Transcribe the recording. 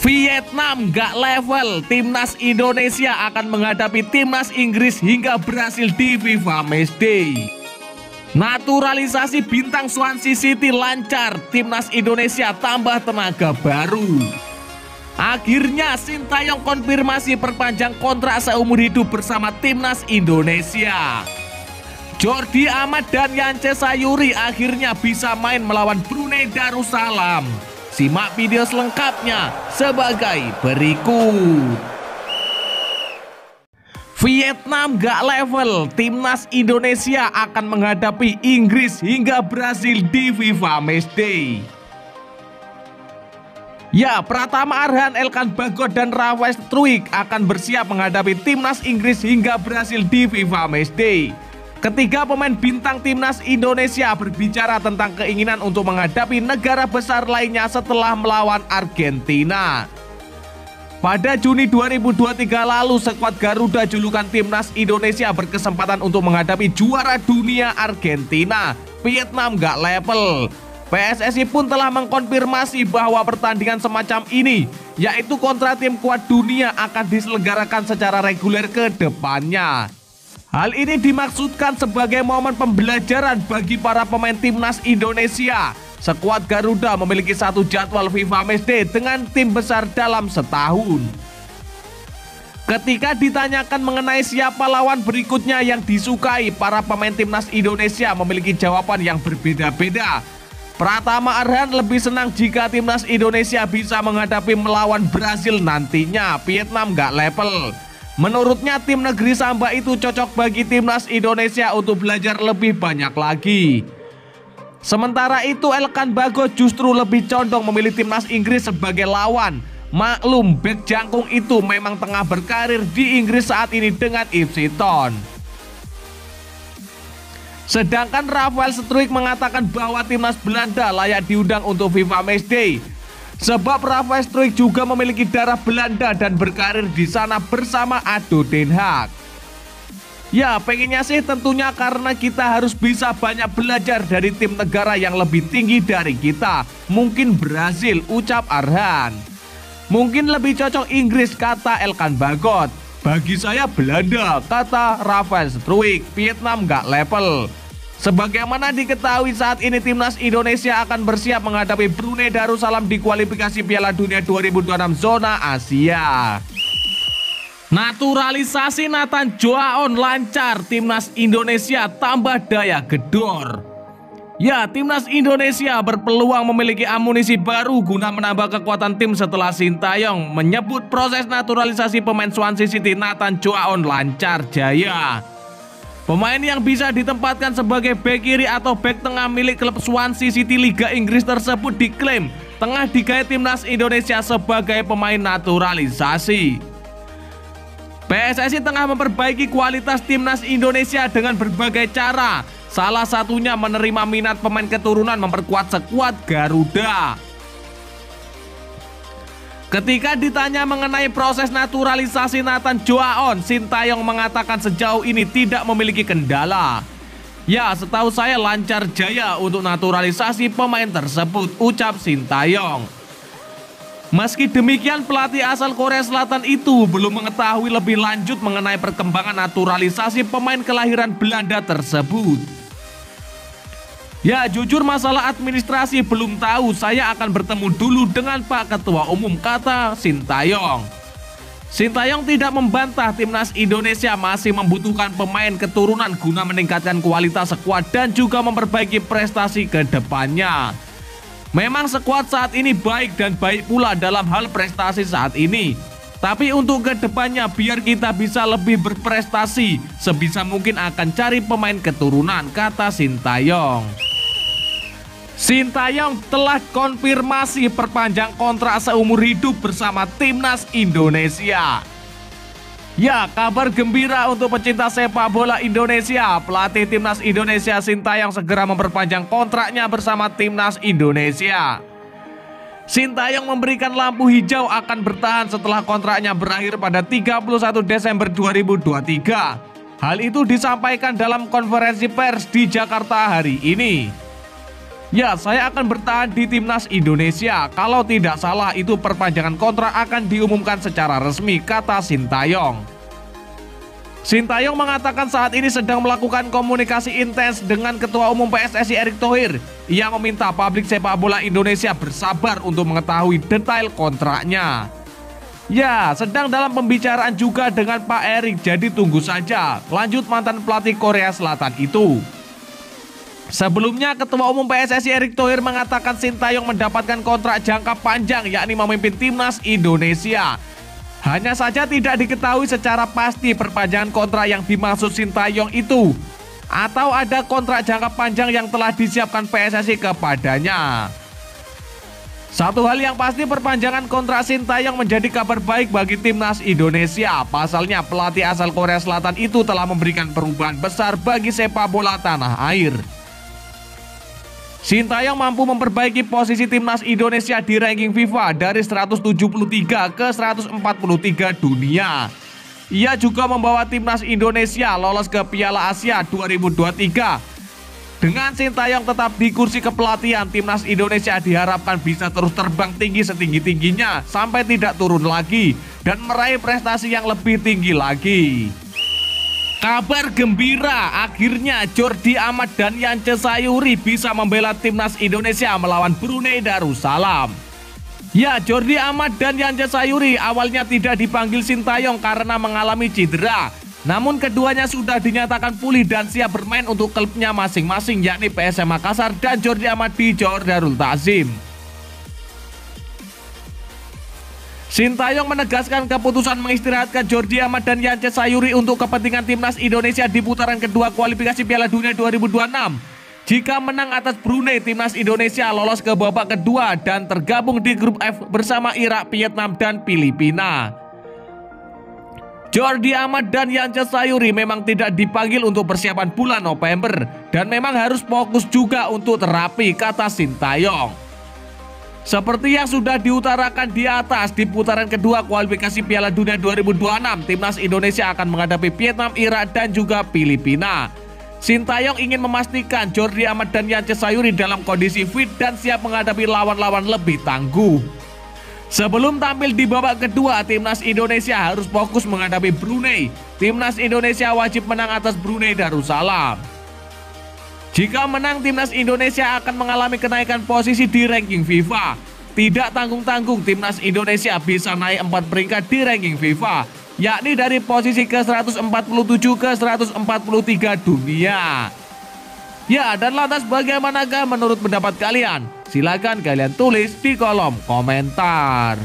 Vietnam gak level, timnas Indonesia akan menghadapi timnas Inggris hingga berhasil di FIFA Matchday. Naturalisasi bintang Swansea City lancar, timnas Indonesia tambah tenaga baru. Akhirnya Sintayong konfirmasi perpanjang kontrak seumur hidup bersama timnas Indonesia. Jordi Amat dan Yance Sayuri akhirnya bisa main melawan Brunei Darussalam. Simak video selengkapnya sebagai berikut. Vietnam gak level, timnas Indonesia akan menghadapi Inggris hingga berhasil di FIFA Matchday. Ya, Pratama Arhan, Elkan Bagot dan Rafael Struijk akan bersiap menghadapi timnas Inggris hingga berhasil di FIFA Matchday. Ketiga pemain bintang timnas Indonesia berbicara tentang keinginan untuk menghadapi negara besar lainnya setelah melawan Argentina. Pada Juni 2023 lalu, skuad Garuda julukan timnas Indonesia berkesempatan untuk menghadapi juara dunia Argentina. Vietnam gak level. PSSI pun telah mengkonfirmasi bahwa pertandingan semacam ini, yaitu kontra tim kuat dunia, akan diselenggarakan secara reguler ke depannya. Hal ini dimaksudkan sebagai momen pembelajaran bagi para pemain timnas Indonesia. Skuad Garuda memiliki satu jadwal FIFA Matchday dengan tim besar dalam setahun. Ketika ditanyakan mengenai siapa lawan berikutnya yang disukai, para pemain timnas Indonesia memiliki jawaban yang berbeda-beda. Pratama Arhan lebih senang jika timnas Indonesia bisa menghadapi melawan Brasil nantinya. Vietnam gak level. Menurutnya tim negeri Samba itu cocok bagi timnas Indonesia untuk belajar lebih banyak lagi. Sementara itu Elkan Bagot justru lebih condong memilih timnas Inggris sebagai lawan. Maklum, bek jangkung itu memang tengah berkarir di Inggris saat ini dengan Ipswich Town. Sedangkan Rafael Struijk mengatakan bahwa timnas Belanda layak diundang untuk FIFA Matchday. Sebab Rafael Struijk juga memiliki darah Belanda dan berkarir di sana bersama Ado Den Haag. Ya, pengennya sih tentunya karena kita harus bisa banyak belajar dari tim negara yang lebih tinggi dari kita. Mungkin Brasil, ucap Arhan. Mungkin lebih cocok Inggris, kata Elkan Bagot. Bagi saya Belanda, kata Rafael Struijk. Vietnam gak level. Sebagaimana diketahui saat ini timnas Indonesia akan bersiap menghadapi Brunei Darussalam di kualifikasi Piala Dunia 2026 zona Asia. Naturalisasi Nathan Joaon lancar, timnas Indonesia tambah daya gedor. Ya, timnas Indonesia berpeluang memiliki amunisi baru guna menambah kekuatan tim setelah Sintayong menyebut proses naturalisasi pemain Swansea City Nathan Joaon lancar jaya. Pemain yang bisa ditempatkan sebagai bek kiri atau bek tengah milik klub Swansea City Liga Inggris tersebut diklaim tengah digait timnas Indonesia sebagai pemain naturalisasi. PSSI tengah memperbaiki kualitas timnas Indonesia dengan berbagai cara. Salah satunya menerima minat pemain keturunan memperkuat skuad Garuda. Ketika ditanya mengenai proses naturalisasi Nathan Joaon, Sintayong mengatakan sejauh ini tidak memiliki kendala. Ya, setahu saya lancar jaya untuk naturalisasi pemain tersebut, ucap Sintayong. Meski demikian, pelatih asal Korea Selatan itu belum mengetahui lebih lanjut mengenai perkembangan naturalisasi pemain kelahiran Belanda tersebut. Ya, jujur masalah administrasi belum tahu, saya akan bertemu dulu dengan Pak Ketua Umum, kata Sintayong. Sintayong tidak membantah timnas Indonesia masih membutuhkan pemain keturunan guna meningkatkan kualitas skuad dan juga memperbaiki prestasi ke depannya. Memang skuad saat ini baik dan baik pula dalam hal prestasi saat ini. Tapi untuk kedepannya biar kita bisa lebih berprestasi, sebisa mungkin akan cari pemain keturunan, kata Sintayong. Sintayong telah konfirmasi perpanjang kontrak seumur hidup bersama timnas Indonesia. Ya, kabar gembira untuk pecinta sepak bola Indonesia. Pelatih timnas Indonesia Sintayong segera memperpanjang kontraknya bersama timnas Indonesia. Sintayong memberikan lampu hijau akan bertahan setelah kontraknya berakhir pada 31 Desember 2023. Hal itu disampaikan dalam konferensi pers di Jakarta hari ini. Ya, saya akan bertahan di timnas Indonesia. Kalau tidak salah itu perpanjangan kontrak akan diumumkan secara resmi, kata Sintayong. Sintayong mengatakan saat ini sedang melakukan komunikasi intens dengan Ketua Umum PSSI Erick Thohir. Ia meminta publik sepak bola Indonesia bersabar untuk mengetahui detail kontraknya. Ya, sedang dalam pembicaraan juga dengan Pak Erick, jadi tunggu saja. Lanjut mantan pelatih Korea Selatan itu. Sebelumnya, Ketua Umum PSSI Erick Thohir mengatakan Sintayong mendapatkan kontrak jangka panjang yakni memimpin timnas Indonesia. Hanya saja tidak diketahui secara pasti perpanjangan kontrak yang dimaksud Sintayong itu, atau ada kontrak jangka panjang yang telah disiapkan PSSI kepadanya. Satu hal yang pasti, perpanjangan kontrak Sintayong menjadi kabar baik bagi timnas Indonesia. Pasalnya pelatih asal Korea Selatan itu telah memberikan perubahan besar bagi sepak bola tanah air. Sintayong mampu memperbaiki posisi timnas Indonesia di ranking FIFA dari 173 ke 143 dunia. Ia juga membawa timnas Indonesia lolos ke Piala Asia 2023. Dengan Sintayong tetap di kursi kepelatihan, timnas Indonesia diharapkan bisa terus terbang tinggi setinggi-tingginya sampai tidak turun lagi dan meraih prestasi yang lebih tinggi lagi. Kabar gembira, akhirnya Jordi Amat dan Yance Sayuri bisa membela timnas Indonesia melawan Brunei Darussalam. Ya, Jordi Amat dan Yance Sayuri awalnya tidak dipanggil Sintayong karena mengalami cedera. Namun keduanya sudah dinyatakan pulih dan siap bermain untuk klubnya masing-masing, yakni PSM Makassar dan Jordi Amat di Johor Darul Ta'zim. Sintayong menegaskan keputusan mengistirahatkan Jordi Amat dan Yance Sayuri untuk kepentingan timnas Indonesia di putaran kedua kualifikasi Piala Dunia 2026. Jika menang atas Brunei, timnas Indonesia lolos ke babak kedua dan tergabung di grup F bersama Irak, Vietnam, dan Filipina. Jordi Amat dan Yance Sayuri memang tidak dipanggil untuk persiapan bulan November dan memang harus fokus juga untuk terapi, kata Sintayong. Seperti yang sudah diutarakan di atas, di putaran kedua kualifikasi Piala Dunia 2026, timnas Indonesia akan menghadapi Vietnam, Irak, dan juga Filipina. Sintayong ingin memastikan Jordi Amat dan Yance Sayuri dalam kondisi fit dan siap menghadapi lawan-lawan lebih tangguh. Sebelum tampil di babak kedua, timnas Indonesia harus fokus menghadapi Brunei. Timnas Indonesia wajib menang atas Brunei Darussalam. Jika menang, timnas Indonesia akan mengalami kenaikan posisi di ranking FIFA. Tidak tanggung-tanggung, timnas Indonesia bisa naik 4 peringkat di ranking FIFA, yakni dari posisi ke-147 ke 143 dunia. Ya, dan lantas bagaimanakah menurut pendapat kalian? Silakan kalian tulis di kolom komentar.